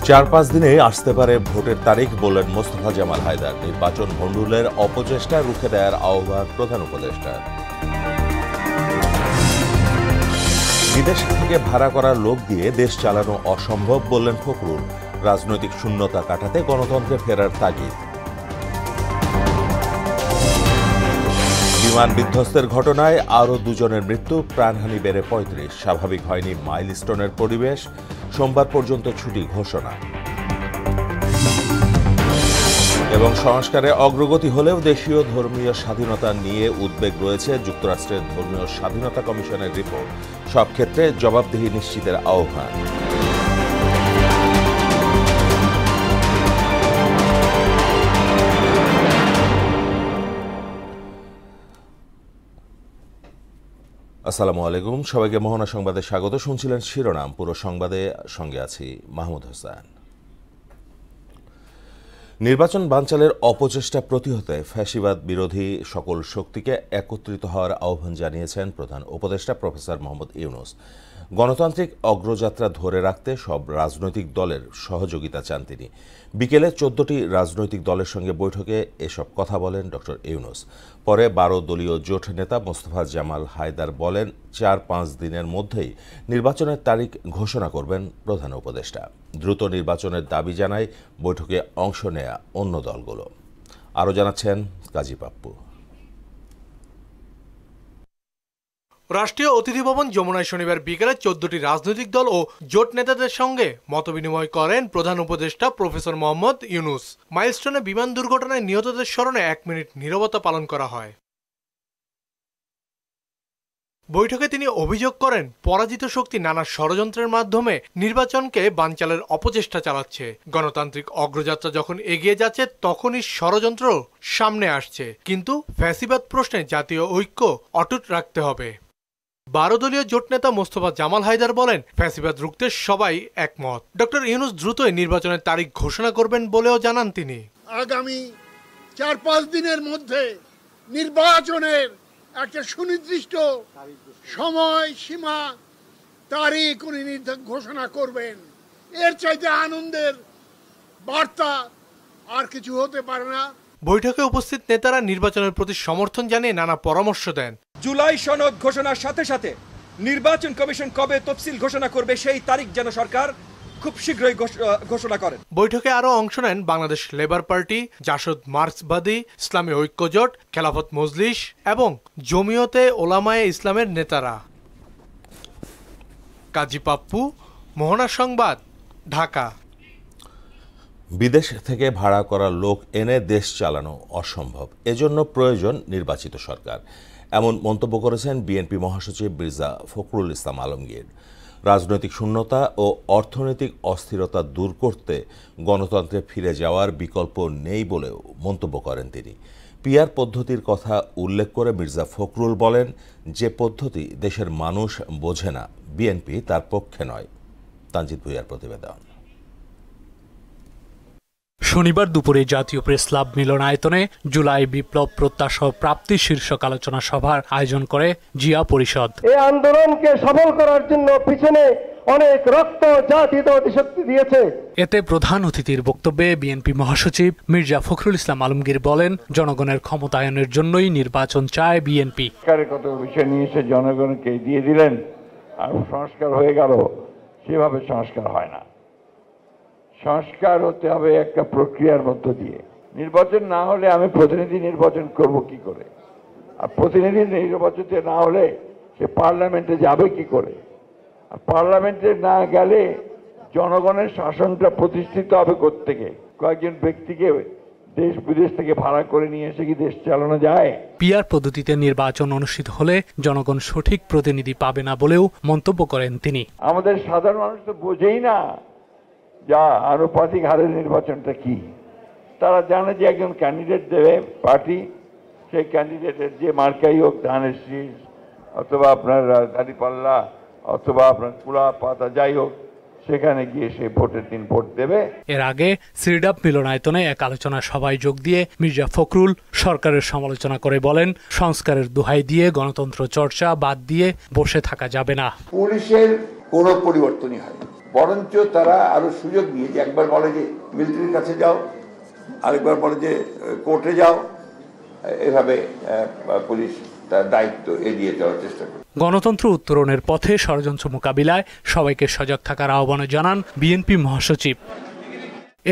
4-5 দিনে আসতে পারে ভোটের তারিখ বললেন মোস্তফা জামাল হায়দার। নির্বাচন ভণ্ডুলের অপচেষ্টা রুখে দেওয়ার আহ্বান প্রধান উপদেষ্টার। বিদেশ থেকে ভাড়া করা লোক দিয়ে দেশ চালানো অসম্ভব বললেন ফখরুল। রাজনৈতিক শূন্যতা কাটাতে গণতন্ত্রে ফেরার তাগিদ। বিমান বিধ্বস্তের ঘটনায় আরও 2 জনের মৃত্যু, প্রাণহানি বেড়ে 35। স্বাভাবিক হয়নি মাইলস্টোনের পরিবেশ, সোমবার পর্যন্ত ছুটি ঘোষণা। এবং সংস্কারে অগ্রগতি হলেও দেশীয় ধর্মীয় স্বাধীনতা নিয়ে উদ্বেগ রয়েছে। যুক্তরাষ্ট্রের ধর্মীয় স্বাধীনতা কমিশনের রিপোর্ট, সব ক্ষেত্রে জবাবদিহি নিশ্চিতের আহ্বান। আসসালামু আলাইকুম, সবাইকে মোহনা সংবাদে স্বাগত। শুনছিলেন শিরোনাম, পুরো সংবাদে সঙ্গে আছি মাহমুদ হোসেন। নির্বাচন বানচালের অপচেষ্টা প্রতিহতে ফ্যাসিবাদ বিরোধী সকল শক্তিকে একত্রিত হওয়ার আহ্বান জানিয়েছেন প্রধান উপদেষ্টা প্রফেসর মোহাম্মদ ইউনূস। গণতান্ত্রিক অগ্রযাত্রা ধরে রাখতে সব রাজনৈতিক দলের সহযোগিতা চান তিনি। বিকেলে 14টি রাজনৈতিক দলের সঙ্গে বৈঠকে এসব কথা বলেন ডক্টর ইউনূস। পরে 12 দলীয় জোট নেতা মোস্তফা জামাল হায়দার বলেন, 4-5 দিনের মধ্যেই নির্বাচনের তারিখ ঘোষণা করবেন প্রধান উপদেষ্টা। দ্রুত নির্বাচনের দাবি জানায় বৈঠকে অংশ নেয়া অন্য দলগুলো। আরও জানাচ্ছেন কাজী পাপ্পু। রাষ্ট্রীয় অতিথি ভবন যমুনায় শনিবার বিকেলে 14টি রাজনৈতিক দল ও জোট নেতাদের সঙ্গে মতবিনিময় করেন প্রধান উপদেষ্টা প্রফেসর মোহাম্মদ ইউনূস। মাইলস্টোনে বিমান দুর্ঘটনায় নিহতদের স্মরণে 1 মিনিট নীরবতা পালন করা হয়। বৈঠকে তিনি অভিযোগ করেন, পরাজিত শক্তি নানা ষড়যন্ত্রের মাধ্যমে নির্বাচনকে বানচালের অপচেষ্টা চালাচ্ছে। গণতান্ত্রিক অগ্রযাত্রা যখন এগিয়ে যাচ্ছে তখনই ষড়যন্ত্র সামনে আসছে, কিন্তু ফ্যাসিবাদ প্রশ্নে জাতীয় ঐক্য অটুট রাখতে হবে। 12 দলীয় জোট নেতা মোস্তফা জামাল হায়দার বলেন, ফ্যাসিবাদ রুখতে সবাই একমত। ডক্টর ইউনূস দ্রুতই নির্বাচনের তারিখ ঘোষণা করবেন বলেও জানান তিনি। আগামী 4-5 দিনের মধ্যে নির্বাচনের একটা সুনির্দিষ্ট সময় সীমা তারিখ উনি ঘোষণা করবেন। এর চাইতে আনন্দের বার্তা আর কিছু হতে পারে না। বৈঠকে উপস্থিত নেতারা নির্বাচনের প্রতি সমর্থন জানিয়ে নানা পরামর্শ দেন। জুলাই সনদ ঘোষণার সাথে সাথে নির্বাচন কমিশন কবে তফসিল ঘোষণা করবে সেই তারিখ যেন সরকার খুব শীঘ্রই ঘোষণা করেন। বৈঠকে আরও অংশ নেন বাংলাদেশ লেবার পার্টি, জাসদ মার্ক্সবাদী ইসলামী ঐক্য জোট, খেলাফত মজলিস এবং জমিয়তে ওলামায়ে ইসলামের নেতারা। কাজী পাপ্পু, মোহনা সংবাদ, ঢাকা। বিদেশ থেকে ভাড়া করা লোক এনে দেশ চালানো অসম্ভব, এজন্য প্রয়োজন নির্বাচিত সরকার, এমন মন্তব্য করেছেন বিএনপি মহাসচিব মির্জা ফখরুল ইসলাম আলমগীর। রাজনৈতিক শূন্যতা ও অর্থনৈতিক অস্থিরতা দূর করতে গণতন্ত্রে ফিরে যাওয়ার বিকল্প নেই বলেও মন্তব্য করেন তিনি। পিআর পদ্ধতির কথা উল্লেখ করে মির্জা ফখরুল বলেন, যে পদ্ধতি দেশের মানুষ বোঝে না, বিএনপি তার পক্ষে নয়। তানজিদ ভুঁইয়ার প্রতিবেদন। শনিবার দুপুরে জাতীয় প্রেস ক্লাব মিলনায়তনে জুলাই বিপ্লব প্রত্যাশা প্রাপ্তি শীর্ষক আলোচনা সভার আয়োজন করে জিয়া পরিষদ। এই আন্দোলনকে সফল করার জন্য পিছনে অনেক রক্ত জাতি শক্তি দিয়েছে। এতে প্রধান অতিথির বক্তব্যে বিএনপি মহাসচিব মির্জা ফখরুল ইসলাম আলমগীর বলেন, জনগণের ক্ষমতায়নের জন্যই নির্বাচন চায় বিএনপি। কত বিষয় নিয়ে এসে জনগণকে দিয়ে দিলেন আর সংস্কার হয়ে গেল, সেভাবে সংস্কার হয় না। সংস্কার হতে হবে একটা প্রক্রিয়ার মধ্য দিয়ে। নির্বাচন না হলে আমি প্রতিনিধি নির্বাচন করব কি করে, আর প্রতিনিধি নির্বাচন না হলে সে পার্লামেন্টে যাবে কি করে, আর পার্লামেন্টে না গেলে জনগণের শাসনটা প্রতিষ্ঠিত হবে কোত্থেকে? কয়েকজন ব্যক্তিকে দেশ বিদেশ থেকে ভাড়া করে নিয়ে এসে কি দেশ চালানো যায়? পিআর পদ্ধতিতে নির্বাচন অনুষ্ঠিত হলে জনগণ সঠিক প্রতিনিধি পাবে না বলেও মন্তব্য করেন তিনি। আমাদের সাধারণ মানুষ তো বোঝেই না যা আনুপাতিক হারের নির্বাচনটা কি। তারা জানে যে একজন ক্যান্ডিডেট দেবে পার্টি, সেই ক্যান্ডিডেটের যে মার্কাই হোক, ধানের শীষ অথবা আপনার দাঁড়িপাল্লা অথবা আপনার কুলা পাতা যাই হোক, সেখানে গিয়ে সে ভোটের দিন ভোট দেবে। এর আগে সিরডাপ মিলনায়তনে এক আলোচনা সভায় যোগ দিয়ে মির্জা ফখরুল সরকারের সমালোচনা করে বলেন, সংস্কারের দোহাই দিয়ে গণতন্ত্র চর্চা বাদ দিয়ে বসে থাকা যাবে না। পুলিশের কোনো পরিবর্তনই হয়নি, বরঞ্চ তারা আরো সুযোগ নিয়ে যে একবার বলে যে মিলিটারির কাছে যাও, আরেকবার বলে যে কোর্টে যাও, এভাবে পুলিশ তার দায়িত্ব এড়িয়ে যাওয়ার চেষ্টা করে। গণতন্ত্র উত্তরণের পথে ষড়যন্ত্র মোকাবিলায় সবাইকে সজাগ থাকার আহ্বান জানান বিএনপি মহাসচিব।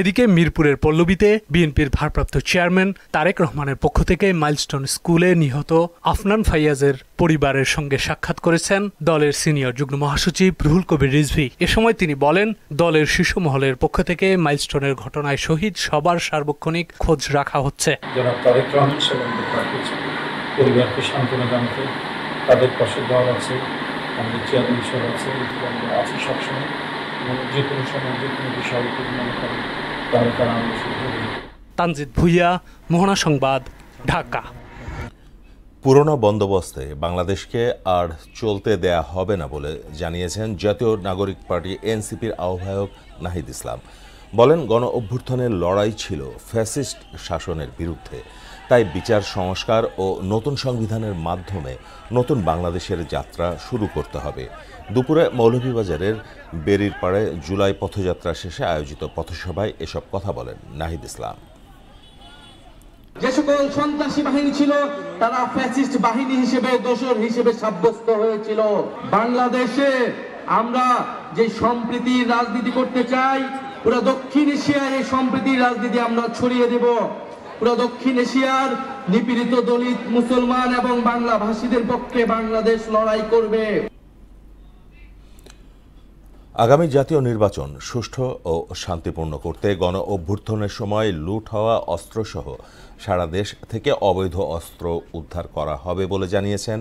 এদিকে মিরপুরের পল্লবীতে বিএনপির ভারপ্রাপ্ত চেয়ারম্যান তারেক রহমানের পক্ষ থেকে মাইলস্টোন স্কুলে নিহত আফনান ফাইয়াজের পরিবারের সঙ্গে সাক্ষাৎ করেছেন দলের সিনিয়র যুগ্ম মহাসচিব রুহুল কবির রিজভী। এ সময় তিনি বলেন, দলের শীর্ষ মহলের পক্ষ থেকে মাইলস্টোনের ঘটনায় শহীদ সবার সার্বক্ষণিক খোঁজ রাখা হচ্ছে। জনাব তারেক রহমান পরিবারকে সান্ত্বনা জানাতে তাদের পাশে দল আছে, আমাদের চেয়ারম্যান সাহেব আছে, আমরা আছি সবসময়, এবং যে কোনো সময় যে কোনো বিষয় মনে করেন তাহলে তারা আমাদের সাথে। তানজিদ ভুইয়া, মোহনা সংবাদ, ঢাকা। পুরনো বন্দোবস্তে বাংলাদেশকে আর চলতে দেয়া হবে না বলে জানিয়েছেন জাতীয় নাগরিক পার্টি এনসিপির আহ্বায়ক নাহিদ ইসলাম। বলেন, গণ অভ্যুত্থানের লড়াই ছিল ফ্যাসিস্ট শাসনের বিরুদ্ধে, তাই বিচার সংস্কার ও নতুন সংবিধানের মাধ্যমে নতুন বাংলাদেশের যাত্রা শুরু করতে হবে। দুপুরে মৌলভীবাজারের বেরির পাড়ে জুলাই পথযাত্রা শেষে আয়োজিত পথসভায় এসব কথা বলেন নাহিদ ইসলাম। যে সকল সন্ত্রাসী বাহিনী ছিল তারা ফ্যাসিস্ট বাহিনী হিসেবে, দোসর হিসেবে সাব্যস্ত হয়েছিল। বাংলাদেশে আমরা যে সম্প্রীতির রাজনীতি করতে চাই, পুরো দক্ষিণ এশিয়ায় এই সম্প্রীতির রাজনীতি আমরা ছড়িয়ে দেব। পুরো দক্ষিণ এশিয়ার নিপীড়িত দলিত, মুসলমান এবং বাংলা ভাষীদের পক্ষে বাংলাদেশ লড়াই করবে। আগামী জাতীয় নির্বাচন সুষ্ঠু ও শান্তিপূর্ণ করতে গণ অভ্যুত্থানের সময় লুট হওয়া অস্ত্রসহ সারা দেশ থেকে অবৈধ অস্ত্র উদ্ধার করা হবে বলে জানিয়েছেন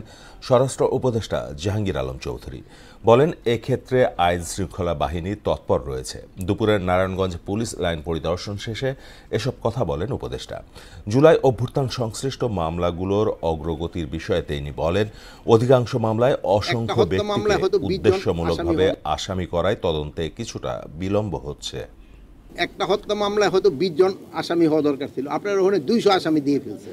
স্বরাষ্ট্র উপদেষ্টা জাহাঙ্গীর আলম চৌধুরী। বলেন, এক্ষেত্রে আইন শৃঙ্খলা বাহিনী তৎপর রয়েছে। দুপুরের নারায়ণগঞ্জ পুলিশ লাইন পরিদর্শন শেষে এসব কথা বলেন উপদেষ্টা। জুলাই অভ্যুত্থান সংশ্লিষ্ট মামলাগুলোর অগ্রগতির বিষয়ে তিনি বলেন, অধিকাংশ মামলায় অসংখ্য ব্যক্তিকে উদ্দেশ্যমূলকভাবে আসামি করায় তদন্তে কিছুটা বিলম্ব হচ্ছে। একটা হত্যা মামলায় হয়তো 20 জন আসামি হওয়া দরকার ছিল, আপনার ওখানে 200 আসামি দিয়ে ফেলছে।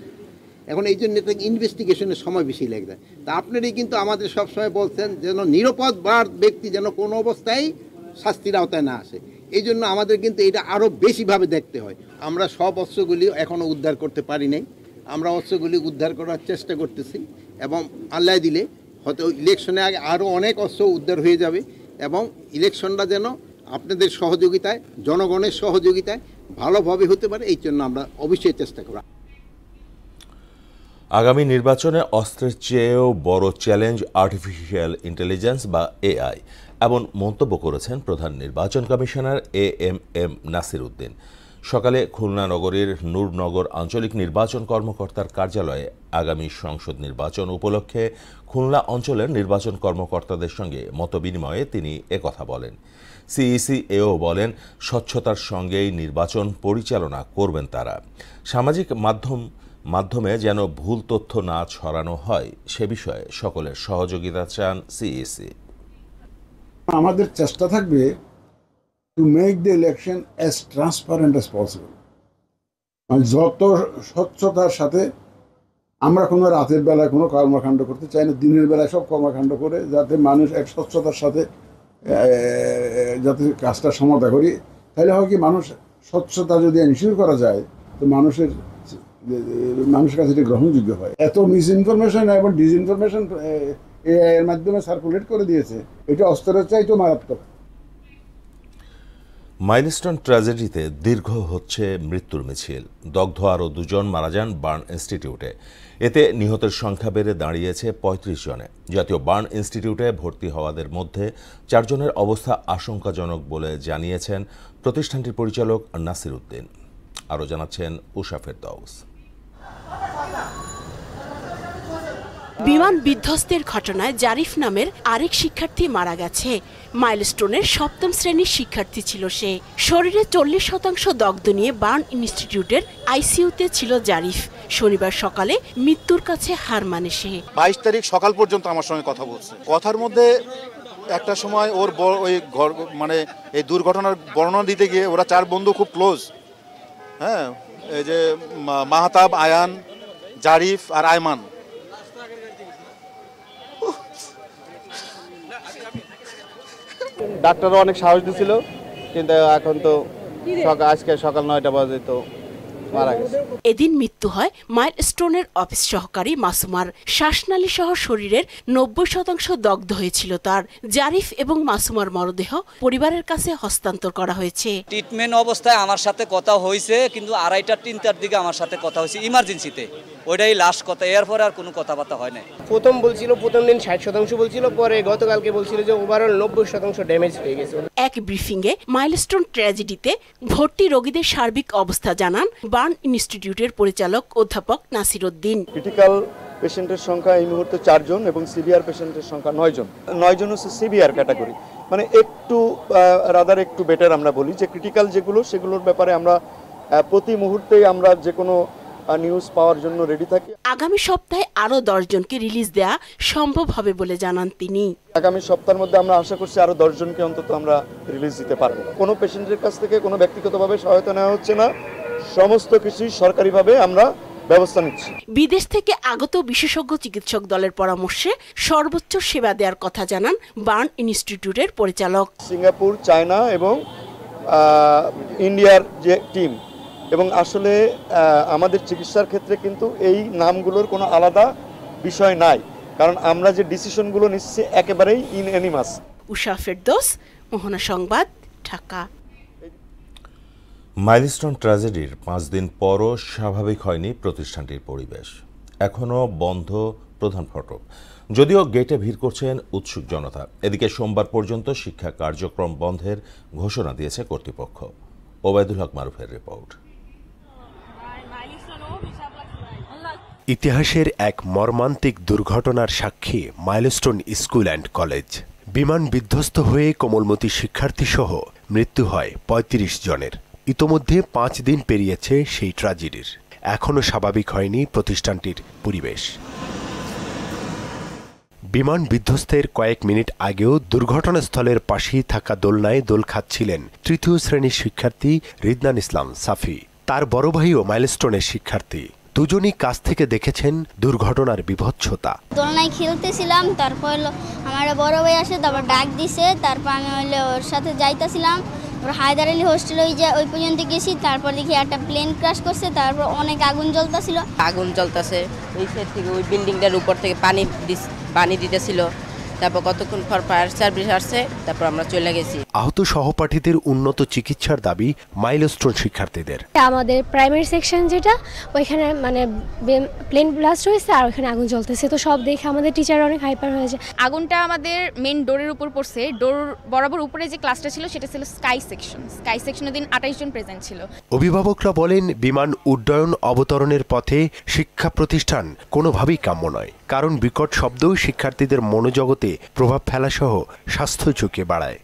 এখন এই জন্য ইনভেস্টিগেশনের সময় বেশি লেগে যায়। তা আপনারই কিন্তু আমাদের সবসময় বলছেন যেন নিরাপদ ব্যক্তি যেন কোনো অবস্থায় শাস্তির আওতায় না আসে। এই জন্য আমাদের কিন্তু এটা আরও বেশিভাবে দেখতে হয়। আমরা সব অস্ত্রগুলি এখনও উদ্ধার করতে পারি নাই, আমরা অস্ত্রগুলি উদ্ধার করার চেষ্টা করতেছি, এবং আল্লাহ দিলে হয়তো ইলেকশনের আগে আরও অনেক অস্ত্র উদ্ধার হয়ে যাবে, এবং ইলেকশনটা যেন আপনাদের সহযোগিতায়, জনগণের সহযোগিতায় ভালোভাবে হতে পারে, এই জন্য আমরা অবশ্যই চেষ্টা করি। আগামী নির্বাচনে অস্ত্রের চেয়েও বড় চ্যালেঞ্জ আর্টিফিশিয়াল ইন্টেলিজেন্স বা এআই, এমন মন্তব্য করেছেন প্রধান নির্বাচন কমিশনার এএমএম নাসির উদ্দিন। সকালে খুলনা নগরীর নূরনগর আঞ্চলিক নির্বাচন কর্মকর্তার কার্যালয়ে আগামী সংসদ নির্বাচন উপলক্ষে খুলনা অঞ্চলের নির্বাচন কর্মকর্তাদের সঙ্গে মতবিনিময়ে তিনি একথা বলেন। সিইসি-এও বলেন, স্বচ্ছতার সঙ্গেই নির্বাচন পরিচালনা করবেন তারা। সামাজিক মাধ্যমে যেন ভুল তথ্য না ছড়ানো হয় সে বিষয়ে সকলের সহযোগিতা চান সিইসি। আমাদের চেষ্টা থাকবে to make the election as transparent as possible. মানে যত স্বচ্ছতার সাথে, আমরা কোনো রাতের বেলায় কোনো কর্মকাণ্ড করতে চাই না, দিনের বেলায় সব কর্মকাণ্ড করে যাতে মানুষ এক স্বচ্ছতার সাথে যাতে কাজটা সমাধা করি। তাহলে হয় কি, মানুষ স্বচ্ছতা যদি এনশিওর করা যায় তো মানুষের কাছে এটা গ্রহণযোগ্য হয়। এত মিস ইনফরমেশন এবং ডিসইনফরমেশন এর মাধ্যমে সার্কুলেট করে দিয়েছে, এটা অস্ত্রের চাইতেও মারাত্মক। মাইলস্টোন ট্র্যাজেডিতে দীর্ঘ হচ্ছে মৃত্যুর মিছিল। দগ্ধ আরও 2 জন মারা যান বার্ন ইনস্টিটিউটে। এতে নিহতের সংখ্যা বেড়ে দাঁড়িয়েছে 35 জনে। জাতীয় বার্ন ইনস্টিটিউটে ভর্তি হওয়াদের মধ্যে 4 জনের অবস্থা আশঙ্কাজনক বলে জানিয়েছেন প্রতিষ্ঠানটির পরিচালক নাসির উদ্দিন। আরও জানাচ্ছেন উষা ফেরদৌস। বিমান বিধ্বস্তের ঘটনায় জারিফ নামের আরেক শিক্ষার্থী মারা গেছে। মাইলস্টোনের 7ম শ্রেণীর শিক্ষার্থী ছিল সে। শরীরে 40% দগ্ধ নিয়ে বার্ন ইনস্টিটিউটের আইসিইউতে ছিল জারিফ। শনিবার সকালে মৃত্যুর কাছে হার মানে সে। 22 তারিখ সকাল পর্যন্ত আমার সঙ্গে কথা বলছে। কথার মধ্যে একটা সময় ওর ওই মানে এই দুর্ঘটনার বর্ণনা দিতে গিয়ে ওরা 4 বন্ধু খুব ক্লোজ, হ্যাঁ, এই যে মাহতাব, আয়ান, জারিফ আর আয়মান, ডাক্তারও অনেক সাহস দিছিল, কিন্তু এখন তো আজকে সকাল 9টা বাজে তো মারা গেছে। এদিন মৃত্যু হয় মাইলস্টোনের অফিস সহকারী মাসুমার। শ্বাসনালী সহ শরীরের 90% দগ্ধ হয়েছিল তার। জারিফ এবং মাসুমার মরদেহ পরিবারের কাছে হস্তান্তর করা হয়েছে। ট্রিটমেন্ট অবস্থায় আমার সাথে কথা হয়েছে, কিন্তু 2:30-3টার দিকে আমার সাথে কথা হয়েছে ইমার্জেন্সিতে, ওইটাই লাস্ট কথা, এরপরে আর কোনো কথাবার্তা হয় নাই। প্রথম বলছিল, প্রথম দিন 60% বলছিল, পরে গতকালকে বলছিল যে ওভারঅল 90% ড্যামেজ হয়ে গেছে। এক ব্রিফিংয়ে মাইলস্টোন ট্র্যাজেডিতে ভর্তি রোগীদের সার্বিক অবস্থা জানান বার্ন ইনস্টিটিউটের পরিচালক অধ্যাপক নাসির উদ্দিন। ক্রিটিক্যাল পেশেন্টের সংখ্যা এই মুহূর্তে 4 জন এবং সিভিয়ার পেশেন্টের সংখ্যা 9 জন। 9 জন হচ্ছে সিভিয়ার ক্যাটাগরি, মানে একটু বেটার আমরা বলি যে ক্রিটিক্যাল যেগুলো সেগুলোর ব্যাপারে আমরা প্রতি মুহূর্তেই আমরা যে কোনো নিউজ পাওয়ার জন্য রেডি থাকি। আগামী সপ্তাহে আরো 10 জনকে রিলিজ দেয়া সম্ভব হবে বলে জানান তিনি। আগামী সপ্তাহের মধ্যে আমরা আশা করছি আরো 10 জনকে অন্তত আমরা রিলিজ দিতে পারবো। কোনো পেশেন্টের কাছ থেকে কোনো ব্যক্তিগতভাবে সহায়তা নেওয়া হচ্ছে না, সমস্ত কিছুই সরকারিভাবে আমরা ব্যবস্থা নিচ্ছি। বিদেশ থেকে আগত বিশেষজ্ঞ চিকিৎসক দলের পরামর্শে সর্বোচ্চ সেবা দেওয়ার কথা জানান বার্ন ইনস্টিটিউটের পরিচালক। সিঙ্গাপুর, চায়না এবং ইন্ডিয়ার যে টিম, এবং আসলে আমাদের চিকিৎসার ক্ষেত্রে কিন্তু এই নামগুলোর কোনো আলাদা বিষয় নাই, কারণ আমরা যে ডিসিশনগুলো নিচ্ছি একেবারেই ইন এনিমাস। উষা ফেরদৌস, মোহনা সংবাদ, ঢাকা। মাইলস্টোন ট্র্যাজেডির 5 দিন পরও স্বাভাবিক হয়নি প্রতিষ্ঠানটির পরিবেশ। এখনও বন্ধ প্রধান ফটক, যদিও গেটে ভিড় করছেন উৎসুক জনতা। এদিকে সোমবার পর্যন্ত শিক্ষা কার্যক্রম বন্ধের ঘোষণা দিয়েছে কর্তৃপক্ষ। ওবায়দুল হক মারুফের রিপোর্ট। ইতিহাসের এক মর্মান্তিক দুর্ঘটনার সাক্ষী মাইলস্টোন স্কুল অ্যান্ড কলেজ। বিমান বিধ্বস্ত হয়ে কোমলমতি শিক্ষার্থীসহ মৃত্যু হয় 35 জনের। ইতোমধ্যে 5 দিন পেরিয়েছে সেই ট্র্যাজেডির। এখনও স্বাভাবিক হয়নি প্রতিষ্ঠানটির পরিবেশ। বিমান বিধ্বস্তের কয়েক মিনিট আগেও দুর্ঘটনাস্থলের পাশেই থাকা দোলনায় দোল খাচ্ছিলেন 3য় শ্রেণীর শিক্ষার্থী রিদনান ইসলাম সাফি। তার বড় ভাইও মাইলস্টোনের শিক্ষার্থী। দুজনই কাছ থেকে দেখেছেন দুর্ঘটনার বিভৎসতা। দোলনায় খেলতেছিলাম, তারপর আমার বড় ভাই আসে, তারপর ডাক দিছে, তারপর আমি ওর সাথে যাইতেছিলাম। হায়দার আলী হোস্টেল ওই পর্যন্ত গেছি, তারপর দেখি একটা প্লেন ক্র্যাশ করছে, তারপর অনেক আগুন জ্বলতেছিল। আগুন জ্বলতেছে ওই সাইড থেকে, ওই বিল্ডিংটার উপর থেকে পানি দিতেছিল। তারপর কতক্ষণ পর ফায়ার সার্ভিস আসছে, তারপর আমরা চলে গেছি। আহত সহপাঠীদের উন্নত চিকিৎসার দাবি মাইলস্টোন শিক্ষার্থীদের। আমাদের প্রাইমারি সেকশন যেটা, ওইখানে মানে প্লেন ব্লাস্ট হয়েছে আর ওইখানে আগুন জ্বলতেছে, তো সব দেখে আমাদের টিচার অনেক হাইপার হয়েছে। আগুনটা আমাদের মেইন ডোরের উপর পড়ছে। ডোর বরাবর উপরে যে ক্লাসটা ছিল সেটা ছিল স্কাই সেকশন। স্কাই সেকশনের দিন 28 জন প্রেজেন্ট ছিল। অভিভাবকরা বলেন বিমান উড্ডয়ন অবতরণের পথে শিক্ষা প্রতিষ্ঠান কোনোভাবেই কাম্য নয়, কারণ বিকট শব্দও শিক্ষার্থীদের মনোজগতে প্রভাব ফেলাসহ স্বাস্থ্য ঝুঁকি বাড়ায়।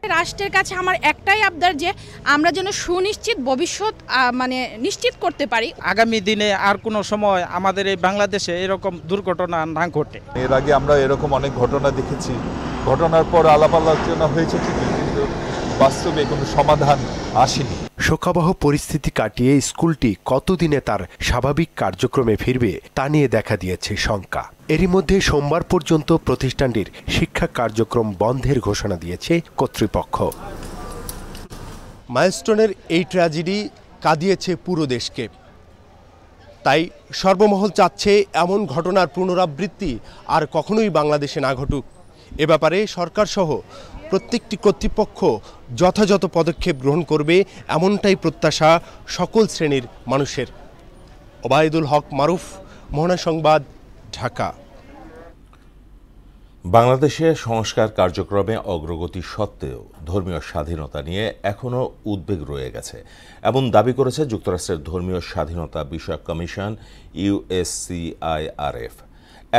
রাষ্ট্রের কাছে আমার একটাই আবদার যে আমরা যেন সুনিশ্চিত ভবিষ্যৎ নিশ্চিত করতে পারি। আগামী দিনে আর কোনো সময় আমাদের এই বাংলাদেশে এরকম দুর্ঘটনা না ঘটে। এর আগে আমরা এরকম অনেক ঘটনা দেখেছি, ঘটনার পর আলাপ আলোচনা হয়েছে ঠিকই, কিন্তু বাস্তবে কোনো সমাধান আসেনি। শোকাবহ পরিস্থিতি কাটিয়ে স্কুলটি কতদিনে তার স্বাভাবিক কার্যক্রমে ফিরবে তা নিয়ে দেখা দিয়েছে শঙ্কা। এরই মধ্যে সোমবার পর্যন্ত প্রতিষ্ঠানটির শিক্ষা কার্যক্রম বন্ধের ঘোষণা দিয়েছে কর্তৃপক্ষ। মাইলস্টোনের এই ট্র্যাজেডি কাঁদিয়েছে পুরো দেশকে, তাই সর্বমহল চাচ্ছে এমন ঘটনার পুনরাবৃত্তি আর কখনোই বাংলাদেশে না ঘটুক। এ ব্যাপারে সরকারসহ প্রত্যেকটি কর্তৃপক্ষ যথাযথ পদক্ষেপ গ্রহণ করবে, এমনটাই প্রত্যাশা সকল শ্রেণীর মানুষের। ওবায়দুল হক মারুফ, মোহনা সংবাদ, ঢাকা। বাংলাদেশে সংস্কার কার্যক্রমে অগ্রগতি সত্ত্বেও ধর্মীয় স্বাধীনতা নিয়ে এখনও উদ্বেগ রয়ে গেছে, এমন দাবি করেছে যুক্তরাষ্ট্রের ধর্মীয় স্বাধীনতা বিষয়ক কমিশন USCIRF।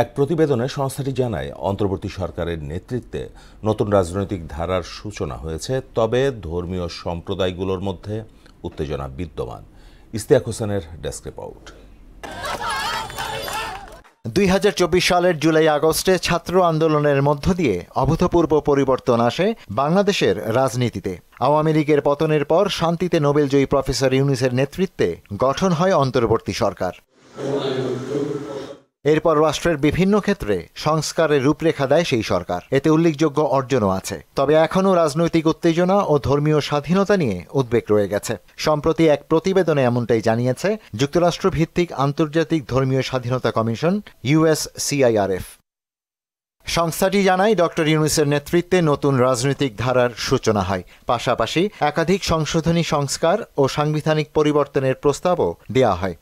এক প্রতিবেদনে সংস্থাটি জানায়, অন্তর্বর্তী সরকারের নেতৃত্বে নতুন রাজনৈতিক ধারার সূচনা হয়েছে, তবে ধর্মীয় সম্প্রদায়গুলোর মধ্যে উত্তেজনা বিদ্যমান। ইস্তিয়াক হোসেনের ডেস্ক রিপোর্ট। 2024 সালের জুলাই আগস্টে ছাত্র আন্দোলনের মধ্য দিয়ে অভূতপূর্ব পরিবর্তন আসে বাংলাদেশের রাজনীতিতে। আওয়ামী লীগের পতনের পর শান্তিতে নোবেলজয়ী প্রফেসর ইউনূসের নেতৃত্বে গঠন হয় অন্তর্বর্তী সরকার। এরপর রাষ্ট্রের বিভিন্ন ক্ষেত্রে সংস্কারের রূপরেখা দেয় সেই সরকার। এতে উল্লেখযোগ্য অর্জনও আছে, তবে এখনও রাজনৈতিক উত্তেজনা ও ধর্মীয় স্বাধীনতা নিয়ে উদ্বেগ রয়ে গেছে। সম্প্রতি এক প্রতিবেদনে এমনটাই জানিয়েছে যুক্তরাষ্ট্র ভিত্তিক আন্তর্জাতিক ধর্মীয় স্বাধীনতা কমিশন USCIRF। সংস্থাটি জানায় ডক্টর ইউনূসের নেতৃত্বে নতুন রাজনৈতিক ধারার সূচনা হয়, পাশাপাশি একাধিক সংশোধনী সংস্কার ও সাংবিধানিক পরিবর্তনের প্রস্তাবও দেয়া হয়।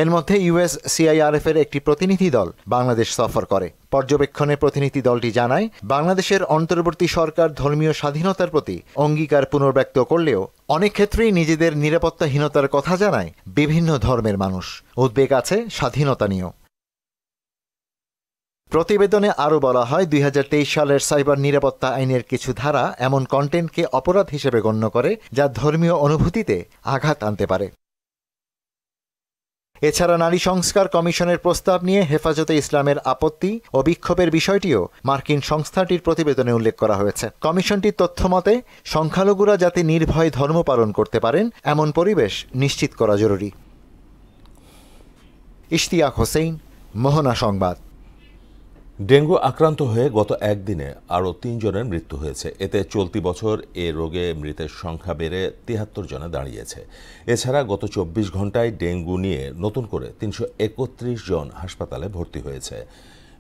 এর মধ্যে USCIRF এর একটি প্রতিনিধি দল বাংলাদেশ সফর করে। পর্যবেক্ষণে প্রতিনিধি দলটি জানায় বাংলাদেশের অন্তর্বর্তী সরকার ধর্মীয় স্বাধীনতার প্রতি অঙ্গীকার পুনর্ব্যক্ত করলেও অনেক ক্ষেত্রেই নিজেদের নিরাপত্তাহীনতার কথা জানায় বিভিন্ন ধর্মের মানুষ। উদ্বেগ আছে স্বাধীনতা নিয়েও। প্রতিবেদনে আরও বলা হয় 2023 সালের সাইবার নিরাপত্তা আইনের কিছু ধারা এমন কন্টেন্টকে অপরাধ হিসেবে গণ্য করে যা ধর্মীয় অনুভূতিতে আঘাত আনতে পারে। এছাড়া নারী সংস্কার কমিশনের প্রস্তাব নিয়ে হেফাজতে ইসলামের আপত্তি ও বিক্ষোভের বিষয়টিও মার্কিন সংস্থাটির প্রতিবেদনে উল্লেখ করা হয়েছে। কমিশনটির তথ্যমতে সংখ্যালঘুরা যাতে নির্ভয়ে ধর্ম পালন করতে পারেন এমন পরিবেশ নিশ্চিত করা জরুরি। ইশতিয়াক হোসেন, মোহনা সংবাদ। ডেঙ্গু আক্রান্ত হয়ে গত একদিনে আরও ৩ জনের মৃত্যু হয়েছে। এতে চলতি বছর এ রোগে মৃতের সংখ্যা বেড়ে ৭৩ জনে দাঁড়িয়েছে। এছাড়া গত ২৪ ঘন্টায় ডেঙ্গু নিয়ে নতুন করে ৩৩১ জন হাসপাতালে ভর্তি হয়েছে।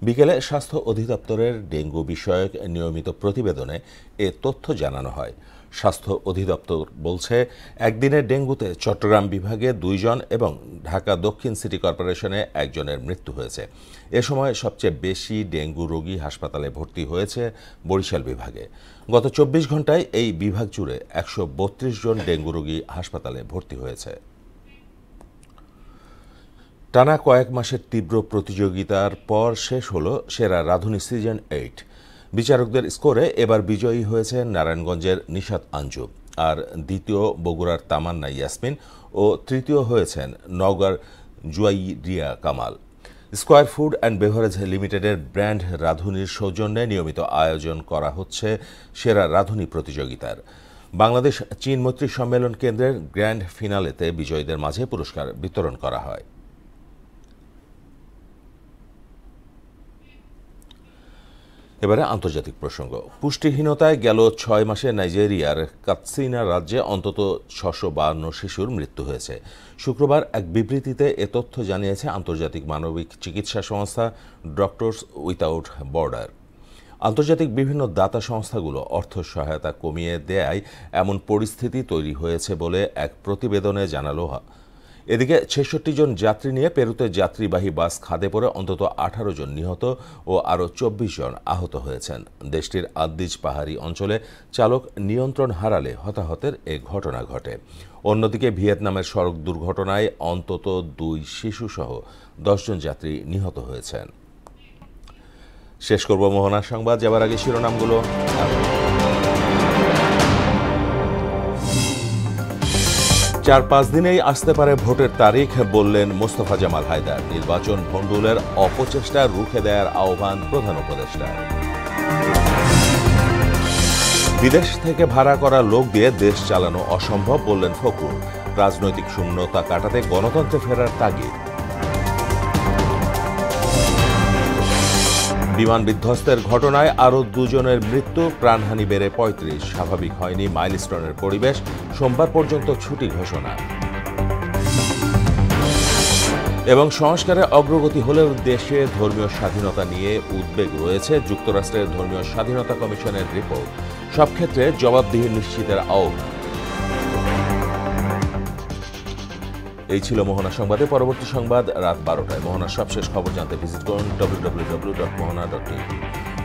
বিকেলে স্বাস্থ্য অধিদপ্তরের ডেঙ্গু বিষয়ক নিয়মিত প্রতিবেদনে এ তথ্য জানানো হয়। স্বাস্থ্য অধিদপ্তর বলছে, একদিনে ডেঙ্গুতে চট্টগ্রাম বিভাগে ২ জন এবং ঢাকা দক্ষিণ সিটি কর্পোরেশনে ১ জনের মৃত্যু হয়েছে। এ সময় সবচেয়ে বেশি ডেঙ্গু রোগী হাসপাতালে ভর্তি হয়েছে বরিশাল বিভাগে। গত ২৪ ঘন্টায় এই বিভাগ জুড়ে ১৩২ জন ডেঙ্গু রোগী হাসপাতালে ভর্তি হয়েছে। টানা কয়েক মাসের তীব্র প্রতিযোগিতার পর শেষ হল সেরা রাঁধুনি সিজন 8। বিচারকদের স্কোরে এবার বিজয়ী হয়েছে নারায়ণগঞ্জের নিশাত আঞ্জু, আর দ্বিতীয় বগুড়ার তামান্না ইয়াসমিন ও তৃতীয় হয়েছেন নওগাঁর Juairia Kamal. Square food and beverage লিমিটেডের ব্র্যান্ড রাঁধুনির সৌজন্যে নিয়মিত আয়োজন করা হচ্ছে সেরা রাঁধুনি প্রতিযোগিতার। বাংলাদেশ চীন মৈত্রী সম্মেলন কেন্দ্রের গ্র্যান্ড ফিনালেতে বিজয়ীদের মাঝে পুরস্কার বিতরণ করা হয়। এবারে আন্তর্জাতিক প্রসঙ্গ। পুষ্টিহীনতায় গেল ৬ মাসে নাইজেরিয়ার কাতসিনা রাজ্যে অন্তত ৬৫২ শিশুর মৃত্যু হয়েছে। শুক্রবার এক বিবৃতিতে এ তথ্য জানিয়েছে আন্তর্জাতিক মানবিক চিকিৎসা সংস্থা ডক্টরস উইথাউট বর্ডার। আন্তর্জাতিক বিভিন্ন দাতা সংস্থাগুলো অর্থ সহায়তা কমিয়ে দেয়ায় এমন পরিস্থিতি তৈরি হয়েছে বলে এক প্রতিবেদনে জানালো। এদিকে ৬৬ জন যাত্রী নিয়ে পেরুতে যাত্রীবাহী বাস খাদে পড়ে অন্তত ১৮ জন নিহত ও আরও ২৪ জন আহত হয়েছেন। দেশটির আদ্দিজ পাহাড়ি অঞ্চলে চালক নিয়ন্ত্রণ হারালে হতাহতের এ ঘটনা ঘটে। অন্যদিকে ভিয়েতনামের সড়ক দুর্ঘটনায় অন্তত ২ শিশুসহ ১০ জন যাত্রী নিহত হয়েছেন। শেষ করব মোহনা সংবাদ, যাবার আগে শিরোনামগুলো। ৪-৫ দিনেই আসতে পারে ভোটের তারিখ, বললেন মোস্তফা জামাল হায়দার। নির্বাচন ভণ্ডুলের অপচেষ্টা রুখে দেওয়ার আহ্বান প্রধান উপদেষ্টা। বিদেশ থেকে ভাড়া করা লোক দিয়ে দেশ চালানো অসম্ভব, বললেন ফখরুল। রাজনৈতিক শূন্যতা কাটাতে গণতন্ত্রে ফেরার তাগিদ। বিমান বিধ্বস্তের ঘটনায় আরও ২ জনের মৃত্যু, প্রাণহানি বেড়ে ৩৫। স্বাভাবিক হয়নি মাইলস্টোনের পরিবেশ, সোমবার পর্যন্ত ছুটি ঘোষণা। এবং সংস্কারে অগ্রগতি হলেও দেশে ধর্মীয় স্বাধীনতা নিয়ে উদ্বেগ রয়েছে, যুক্তরাষ্ট্রের ধর্মীয় স্বাধীনতা কমিশনের রিপোর্ট। সব ক্ষেত্রে জবাবদিহি নিশ্চিতের আহ্বান। এই ছিল মোহনা সংবাদে। পরবর্তী সংবাদ রাত ১২টায়। মোহনার সবশেষ খবর জানতে ভিজিট করুন www.mohana.tv।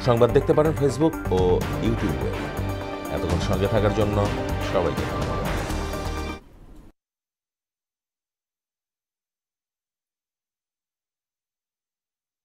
সংবাদ দেখতে পারেন ফেসবুক ও ইউটিউবে। এতক্ষণ সঙ্গে থাকার জন্য সবাইকে ধন্যবাদ।